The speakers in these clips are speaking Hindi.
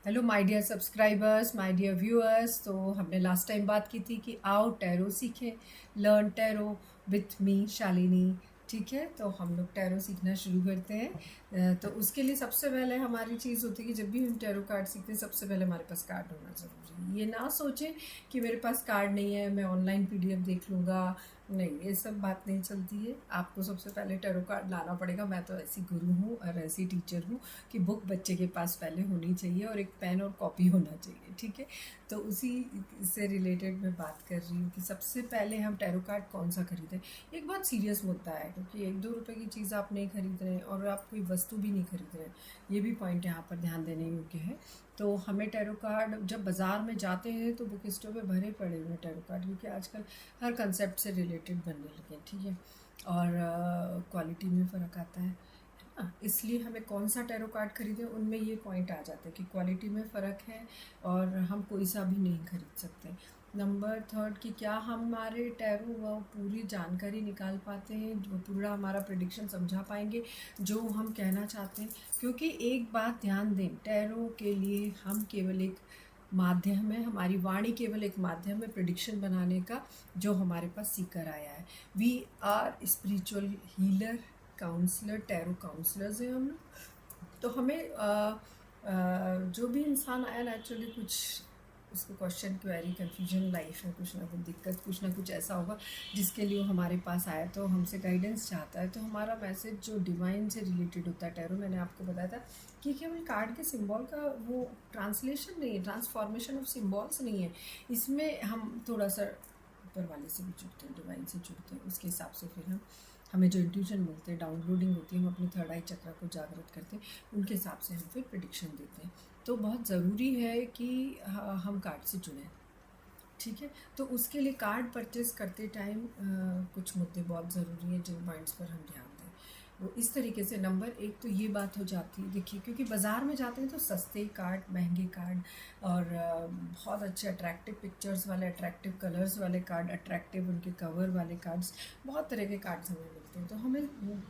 Hello my dear subscribers, my dear viewers. तो हमने लास्ट टाइम बात की थी कि आओ टैरो सीखें, learn tarot with me Shalini. ठीक है, तो हम लोग टैरो सीखना शुरू करते हैं। तो उसके लिए सबसे पहले हमारी चीज़ होती है कि जब भी हम टैरो कार्ड सीखते हैं सबसे पहले हमारे पास कार्ड होना ज़रूरी है। ये ना सोचें कि मेरे पास कार्ड नहीं है, मैं ऑनलाइन पीडीएफ देख लूँगा। नहीं, ये सब बात नहीं चलती है। आपको सबसे पहले टैरो कार्ड लाना पड़ेगा। मैं तो ऐसी गुरु हूँ और ऐसी टीचर हूँ कि बुक बच्चे के पास पहले होनी चाहिए और एक पेन और कॉपी होना चाहिए। ठीक है, तो उसी से रिलेटेड मैं बात कर रही हूँ कि सबसे पहले हम टैरो कार्ड कौन सा खरीदें। एक बहुत सीरियस मुद्दा है, क्योंकि 1-2 रुपए की चीज़ आप नहीं खरीद रहे हैं और आप कोई वस्तु भी नहीं खरीद रहे हैं। ये भी पॉइंट यहाँ पर ध्यान देने योग्य है। तो हमें टैरो कार्ड जब बाज़ार में जाते हैं तो बुक स्टोर पे भरे पड़े हुए हैं टैरो कार्ड, क्योंकि आजकल हर कंसेप्ट से रिलेटेड बनने लगे। ठीक है, और क्वालिटी में फ़र्क आता है। हाँ, इसलिए हमें कौन सा टैरो कार्ड खरीदें, उनमें ये पॉइंट आ जाता है कि क्वालिटी में फ़र्क है और हम कोई सा भी नहीं खरीद सकते। नंबर थर्ड कि क्या हमारे टैरो वो पूरी जानकारी निकाल पाते हैं, जो पूरा हमारा प्रेडिक्शन समझा पाएंगे जो हम कहना चाहते हैं। क्योंकि एक बात ध्यान दें, टैरो के लिए हम केवल एक माध्यम है, हमारी वाणी केवल एक माध्यम है प्रेडिक्शन बनाने का, जो हमारे पास सीकर आया है। We are spiritual healer, counsellor, tarot counsellors हैं हम लोग। तो हमें जो भी इंसान आया नेचुरली कुछ उसको क्वेश्चन, क्वेरी, कन्फ्यूजन लाइफ में कुछ ना कुछ दिक्कत, कुछ ना कुछ ऐसा होगा जिसके लिए वो हमारे पास आया, तो हमसे गाइडेंस चाहता है। तो हमारा मैसेज जो डिवाइन से रिलेटेड होता है टैरो, मैंने आपको बताया था कि केवल कार्ड के सिंबल का वो ट्रांसलेशन नहीं है, ट्रांसफॉर्मेशन ऑफ सिंबल्स नहीं है। इसमें हम थोड़ा सा ऊपर वाले से भी जुड़ते हैं, डिवाइन से जुड़ते हैं। उसके हिसाब से फिर हमें जो इंट्यूशन मिलते हैं, डाउनलोडिंग होती है, हम अपनी थर्ड आई चक्र को जागृत करते हैं, उनके हिसाब से हम फिर प्रेडिक्शन देते हैं। तो बहुत ज़रूरी है कि हम कार्ड से जुड़ें। ठीक है, तो उसके लिए कार्ड परचेज करते टाइम कुछ मुद्दे बहुत ज़रूरी हैं जिन पॉइंट्स पर हम ध्यान दें। वो इस तरीके से, नंबर एक तो ये बात हो जाती है, देखिए, क्योंकि बाज़ार में जाते हैं तो सस्ते कार्ड, महंगे कार्ड और बहुत अच्छे अट्रैक्टिव पिक्चर्स वाले, अट्रैक्टिव कलर्स वाले कार्ड, अट्रैक्टिव उनके कवर वाले कार्ड्स, बहुत तरह के कार्ड्स हमें मिलते हैं। तो हमें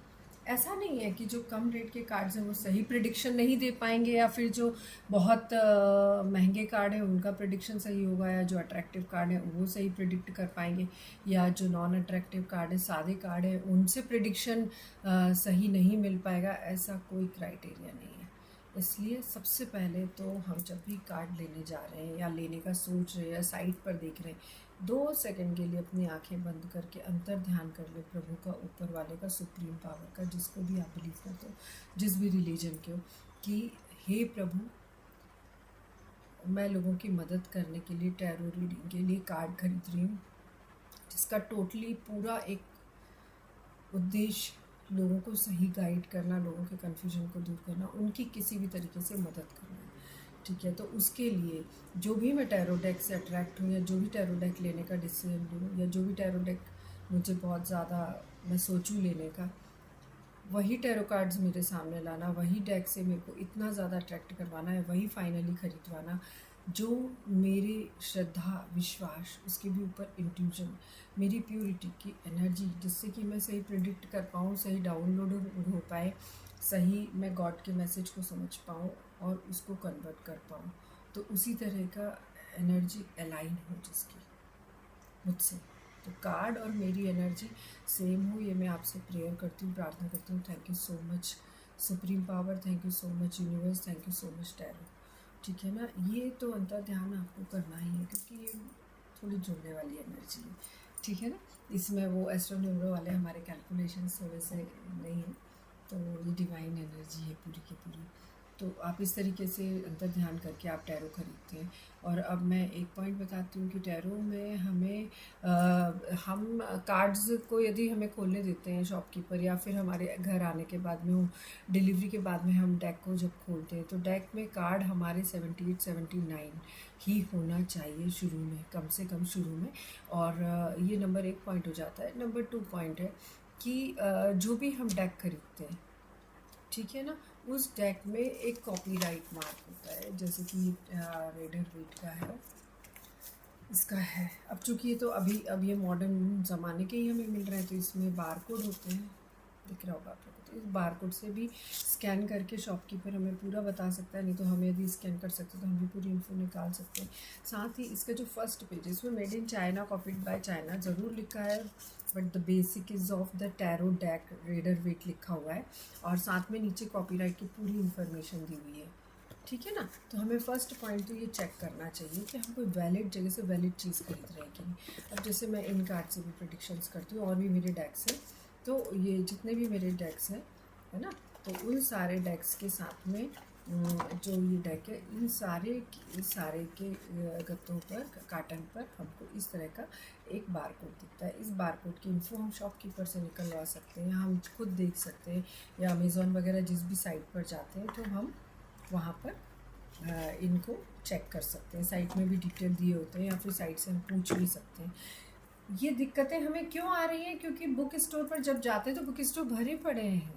ऐसा नहीं है कि जो कम रेट के कार्ड्स हैं वो सही प्रिडिक्शन नहीं दे पाएंगे, या फिर जो बहुत महंगे कार्ड हैं उनका प्रिडिक्शन सही होगा, या जो अट्रैक्टिव कार्ड है वो सही प्रिडिक्ट कर पाएंगे, या जो नॉन अट्रैक्टिव कार्ड है, सादे कार्ड है, उनसे प्रिडिक्शन सही नहीं मिल पाएगा। ऐसा कोई क्राइटेरिया नहीं है। इसलिए सबसे पहले तो हम जब भी कार्ड लेने जा रहे हैं या लेने का सोच रहे हैं या साइट पर देख रहे हैं, 2 सेकंड के लिए अपनी आंखें बंद करके अंतर ध्यान कर ले प्रभु का, ऊपर वाले का, सुप्रीम पावर का, जिसको भी आप बिलीव करते हो, जिस भी रिलीजन के हो, कि हे प्रभु, मैं लोगों की मदद करने के लिए टैरो रीडिंग के लिए कार्ड खरीद रही हूँ, जिसका टोटली पूरा एक उद्देश्य लोगों को सही गाइड करना, लोगों के कन्फ्यूजन को दूर करना, उनकी किसी भी तरीके से मदद करना है। ठीक है, तो उसके लिए जो भी मैं टैरो डेक से अट्रैक्ट हूँ, या जो भी टैरो डेक लेने का डिसीजन लूँ, या जो भी टैरो डेक मुझे बहुत ज़्यादा मैं सोचूँ लेने का, वही टैरो कार्ड्स मेरे सामने लाना, वही डेक से मेरे को इतना ज़्यादा अट्रैक्ट करवाना है, वही फाइनली खरीदवाना जो मेरी श्रद्धा, विश्वास, उसके भी ऊपर इंट्यूजन, मेरी प्योरिटी की एनर्जी, जिससे कि मैं सही प्रिडिक्ट कर पाऊँ, सही डाउनलोड हो पाए, सही मैं गॉड के मैसेज को समझ पाऊँ और उसको कन्वर्ट कर पाऊँ। तो उसी तरह का एनर्जी अलाइन हो जिसकी मुझसे, तो कार्ड और मेरी एनर्जी सेम हो, ये मैं आपसे प्रेयर करती हूँ, प्रार्थना करती हूँ। Thank you so much supreme power, thank you so much universe, thank you so much tarot. ठीक है ना, ये तो अंतर ध्यान आपको करना ही है, क्योंकि ये थोड़ी जुड़ने वाली एनर्जी है। ठीक है ना, इसमें वो एस्ट्रोन्यूमरो वाले हमारे कैलकुलेशंस थोड़े से नहीं हैं, तो ये डिवाइन एनर्जी है पूरी की पूरी। तो आप इस तरीके से अंतर ध्यान करके आप टैरो खरीदते हैं। और अब मैं एक पॉइंट बताती हूँ कि टैरो में हमें हम कार्ड्स को यदि हमें खोलने देते हैं शॉपकीपर, या फिर हमारे घर आने के बाद में वो डिलीवरी के बाद में हम डेक को जब खोलते हैं, तो डेक में कार्ड हमारे 78-79 ही होना चाहिए शुरू में, कम से कम शुरू में। और ये नंबर 1 पॉइंट हो जाता है। नंबर 2 पॉइंट है कि जो भी हम डेक खरीदते हैं, ठीक है ना, उस डेक में एक कॉपीराइट मार्क होता है, जैसे कि रेडर वेट का है, इसका है। अब चूँकि ये तो अब ये मॉडर्न ज़माने के ही हमें मिल रहे हैं, तो इसमें बारकोड होते हैं, दिख रहा होगा आप लोगों को। तो इस बारकोड से भी स्कैन करके शॉपकीपर हमें पूरा बता सकता है, नहीं तो हमें यदि स्कैन कर सकते तो हम भी पूरी इन्फो निकाल सकते हैं। साथ ही इसका जो फर्स्ट पेज है इसमें made in China, copied by China ज़रूर लिखा है, but the basic is of the tarot deck Rider Waite लिखा हुआ है, और साथ में नीचे कॉपीराइट की पूरी इन्फॉर्मेशन दी हुई है, ठीक है ना। तो हमें फर्स्ट पॉइंट तो ये चेक करना चाहिए कि हम कोई वैलिड जगह से वैलिड चीज़ खरीद रहे हैं कि नहीं। अब जैसे मैं इन कार्ड से भी प्रेडिक्शंस करती हूँ और भी मेरे डेक्स हैं, तो ये जितने भी मेरे डेक्स हैं, है ना, तो उन सारे डेक्स के साथ में जो ये डेक है, इन सारे के गत्तों पर, कार्टन पर हमको इस तरह का एक बारकोड दिखता है। इस बारकोड की इन्फो हम शॉपकीपर से निकलवा सकते हैं, हम खुद देख सकते हैं, या अमेज़ॉन वगैरह जिस भी साइट पर जाते हैं तो हम वहाँ पर इनको चेक कर सकते हैं। साइट में भी डिटेल दिए होते हैं, या फिर साइट से हम पूछ भी सकते हैं। ये दिक्कतें हमें क्यों आ रही हैं? क्योंकि बुक स्टोर पर जब जाते हैं तो बुक स्टोर भरे पड़े हैं,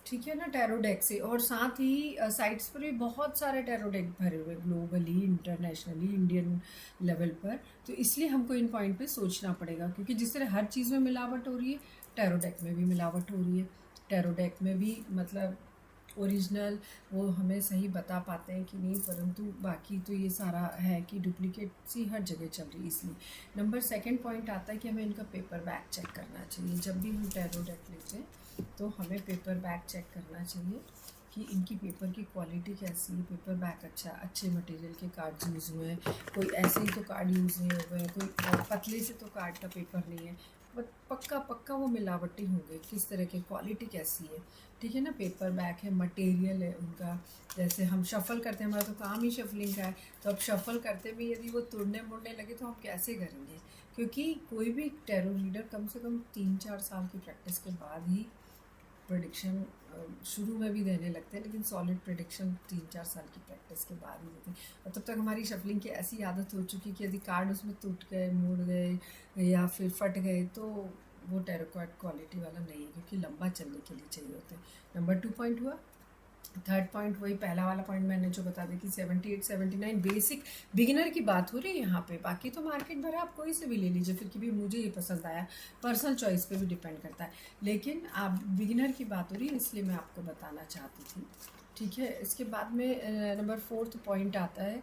ठीक है ना, टैरो डेक से। और साथ ही साइट्स पर भी बहुत सारे टैरो डेक भरे हुए, ग्लोबली, इंटरनेशनली, इंडियन लेवल पर। तो इसलिए हमको इन पॉइंट पे सोचना पड़ेगा, क्योंकि जिस तरह हर चीज़ में मिलावट हो रही है, टैरो डेक में भी मिलावट हो रही है। टैरो डेक में भी मतलब ओरिजिनल वो हमें सही बता पाते हैं कि नहीं, परंतु बाकी तो ये सारा है कि डुप्लीकेट सी हर जगह चल रही है। इसलिए नंबर सेकंड पॉइंट आता है कि हमें इनका पेपर बैक चेक करना चाहिए। जब भी हम टैरो डेक लेते हैं तो हमें पेपर बैक चेक करना चाहिए कि इनकी पेपर की क्वालिटी कैसी है, पेपर बैक अच्छा, अच्छे मटेरियल के कार्ड यूज़ हुए हैं, कोई ऐसे ही तो कार्ड यूज़ नहीं हुए हैं, कोई पतले से तो कार्ड का पेपर नहीं है, बट पक्का वो मिलावटी होंगे। किस तरह की क्वालिटी कैसी है, ठीक है ना। पेपर बैक है, मटेरियल है उनका, जैसे हम शफ़ल करते हैं, हमारा तो काम ही शफलिंग का है, तो अब शफ़ल करते भी यदि वो तोड़ने मुड़ने लगे तो हम कैसे करेंगे? क्योंकि कोई भी टैरो रीडर कम से कम 3-4 साल की प्रैक्टिस के बाद ही प्रेडिक्शन शुरू में भी देने लगते हैं, लेकिन सॉलिड प्रेडिक्शन 3-4 साल की प्रैक्टिस के बाद ही देते हैं। और तब तक हमारी शफलिंग की ऐसी आदत हो चुकी कि यदि कार्ड उसमें टूट गए, मुड़ गए या फिर फट गए तो वो टैरो कार्ड क्वालिटी वाला नहीं है, क्योंकि लंबा चलने के लिए चाहिए होते हैं। नंबर 2 पॉइंट हुआ। थर्ड पॉइंट वही पहला वाला पॉइंट मैंने जो बता दिया कि 78-79 बेसिक बिगिनर की बात हो रही है यहाँ पे। बाकी तो मार्केट भरा, आप कोई से भी ले लीजिए, फिर कि भी मुझे ये पसंद आया, पर्सनल चॉइस पे भी डिपेंड करता है, लेकिन आप बिगिनर की बात हो रही है इसलिए मैं आपको बताना चाहती थी, ठीक है। इसके बाद में नंबर 4 पॉइंट आता है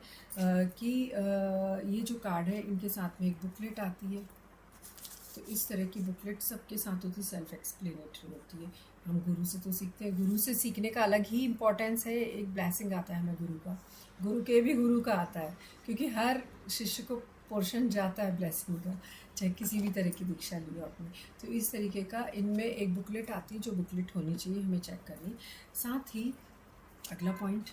कि ये जो कार्ड है इनके साथ में एक बुकलेट आती है। तो इस तरह की बुकलेट सबके साथ होती है, सेल्फ एक्सप्लेनेटरी होती है। हम गुरु से तो सीखते हैं, गुरु से सीखने का अलग ही इम्पोर्टेंस है, एक ब्लेसिंग आता है हमें गुरु का, गुरु के भी गुरु का आता है, क्योंकि हर शिष्य को पोर्शन जाता है ब्लेसिंग का, चाहे किसी भी तरह की दीक्षा ली हो आपने। तो इस तरीके का इनमें एक बुकलेट आती है, जो बुकलेट होनी चाहिए हमें चेक करनी। साथ ही अगला पॉइंट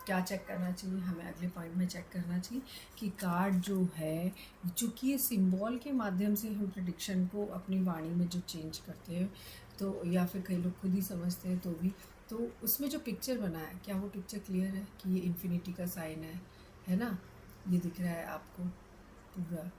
क्या चेक करना चाहिए हमें, अगले पॉइंट में चेक करना चाहिए कि कार्ड जो है, चूँकि ये सिंबल के माध्यम से हम प्रेडिक्शन को अपनी वाणी में जो चेंज करते हैं, तो या फिर कई लोग खुद ही समझते हैं तो भी, तो उसमें जो पिक्चर बना है, क्या वो पिक्चर क्लियर है कि ये इन्फिनिटी का साइन है ना, ये दिख रहा है आपको पूरा,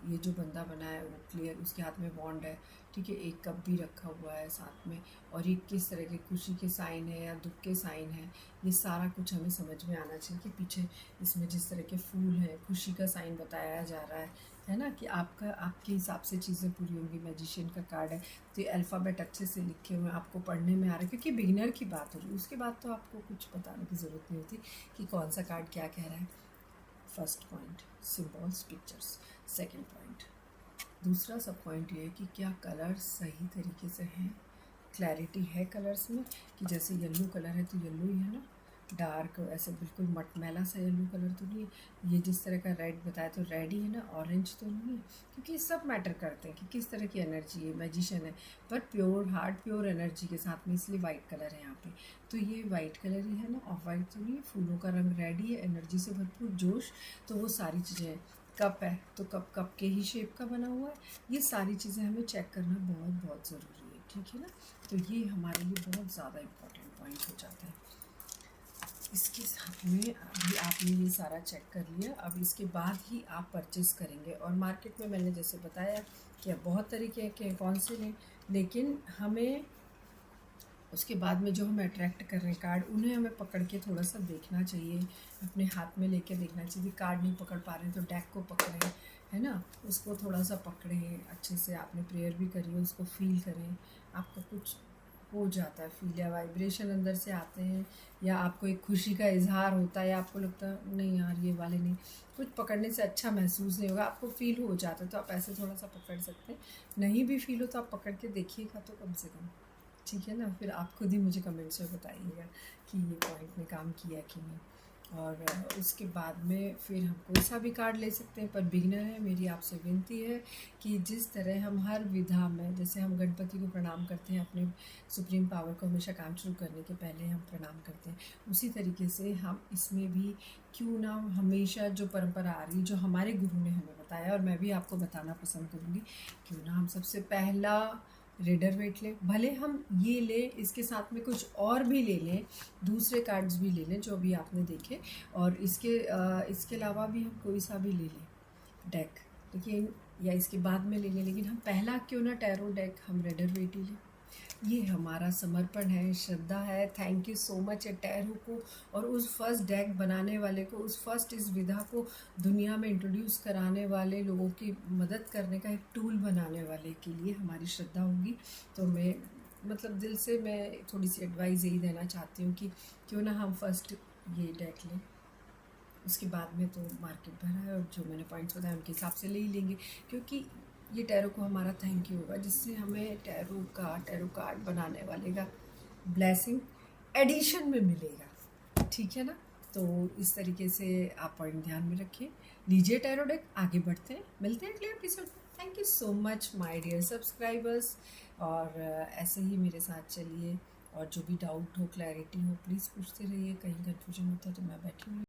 ये जो बंदा बना है वो क्लियर, उसके हाथ में बॉन्ड है, ठीक है, एक कप भी रखा हुआ है साथ में, और ये किस तरह के खुशी के साइन है या दुख के साइन है, ये सारा कुछ हमें समझ में आना चाहिए कि पीछे इसमें जिस तरह के फूल हैं, खुशी का साइन बताया जा रहा है ना, कि आपके हिसाब से चीज़ें पूरी होंगी। मैजिशियन का कार्ड है तो ये अल्फ़ाबेट अच्छे से लिखे हुए हैं, आपको पढ़ने में आ रहा है, क्योंकि बिगिनर की बात हो रही है, उसके बाद तो आपको कुछ बताने की ज़रूरत नहीं होती कि कौन सा कार्ड क्या कह रहा है। First point symbols, pictures. Second point, दूसरा सब पॉइंट ये है कि क्या कलर्स सही तरीके से हैं, क्लैरिटी है कलर्स में, कि जैसे येलो कलर है तो येलो ही है ना, डार्क ऐसे बिल्कुल मटमैला सा येलो कलर तो नहीं है, ये जिस तरह का रेड बताया तो रेड ही है ना, ऑरेंज तो नहीं है, क्योंकि ये सब मैटर करते हैं कि किस तरह की एनर्जी है। मैजिशियन है पर प्योर हार्ट, प्योर एनर्जी के साथ में, इसलिए वाइट कलर है यहाँ पे, तो ये वाइट कलर ही है ना, ऑफ वाइट तो नहीं है, फूलों का रंग रेड ही है, एनर्जी से भरपूर, जोश, तो वो सारी चीज़ें हैं। कप है तो कप के ही शेप का बना हुआ है, ये सारी चीज़ें हमें चेक करना बहुत बहुत ज़रूरी है, ठीक है ना। तो ये हमारे लिए बहुत ज़्यादा इम्पोर्टेंट पॉइंट हो जाता है। इसके साथ में अभी आपने ये सारा चेक कर लिया, अब इसके बाद ही आप परचेस करेंगे। और मार्केट में मैंने जैसे बताया कि अब बहुत तरीके के कौन से लें, लेकिन हमें उसके बाद में जो हम अट्रैक्ट कर रहे हैं कार्ड, उन्हें हमें पकड़ के थोड़ा सा देखना चाहिए, अपने हाथ में लेके देखना चाहिए। कार्ड नहीं पकड़ पा रहे हैं तो डेक को पकड़ें, है ना, उसको थोड़ा सा पकड़ें अच्छे से, आपने प्रेयर भी करी है उसको फील करें, आपको कुछ हो जाता है फील, या वाइब्रेशन अंदर से आते हैं, या आपको एक खुशी का इजहार होता है, या आपको लगता है नहीं यार ये वाले नहीं, कुछ पकड़ने से अच्छा महसूस नहीं होगा, आपको फील हो जाता है तो आप ऐसे थोड़ा सा पकड़ सकते हैं। नहीं भी फील हो तो आप पकड़ के देखिएगा तो कम से कम, ठीक है ना। फिर आप खुद ही मुझे कमेंट्स में बताइएगा कि ये पॉइंट में काम किया कि नहीं। और उसके बाद में फिर हम कोई सा भी कार्ड ले सकते हैं, पर बिगिनर है, मेरी आपसे विनती है कि जिस तरह हम हर विधा में, जैसे हम गणपति को प्रणाम करते हैं, अपने सुप्रीम पावर को हमेशा काम शुरू करने के पहले हम प्रणाम करते हैं, उसी तरीके से हम इसमें भी क्यों ना हमेशा जो परंपरा आ रही, जो हमारे गुरु ने हमें बताया और मैं भी आपको बताना पसंद करूँगी, क्यों ना हम सबसे पहला रेडर वेट लें, भले हम ये लें, इसके साथ में कुछ और भी ले लें, दूसरे कार्ड्स भी ले लें जो अभी आपने देखे, और इसके अलावा भी हम कोई सा भी ले लें डेक, लेकिन या इसके बाद में ले लें, लेकिन हम पहला क्यों ना टैरो डेक हम रेडर वेट ही लें। ये हमारा समर्पण है, श्रद्धा है। Thank you so much tarot को और उस फर्स्ट डेक बनाने वाले को, उस फर्स्ट इस विधा को दुनिया में इंट्रोड्यूस कराने वाले लोगों की मदद करने का एक टूल बनाने वाले के लिए हमारी श्रद्धा होगी। तो मैं मतलब दिल से मैं थोड़ी सी एडवाइस यही देना चाहती हूँ कि क्यों ना हम फर्स्ट ये डेक लें, उसके बाद में तो मार्केट भरा है और जो मैंने पॉइंट्स बताए उनके हिसाब से ले ही लेंगे, क्योंकि ये टैरो को हमारा थैंक यू होगा, जिससे हमें टैरो कार्ड बनाने वाले का ब्लेसिंग एडिशन में मिलेगा, ठीक है ना। तो इस तरीके से आप पॉइंट ध्यान में रखें, लीजिए टैरो डेक, आगे बढ़ते हैं, मिलते हैं अगले एपिसोड में। Thank you so much my dear subscribers, और ऐसे ही मेरे साथ चलिए, और जो भी डाउट हो, क्लैरिटी हो, प्लीज़ पूछते रहिए, कहीं कन्फ्यूजन होता है तो मैं बैठी हूँ।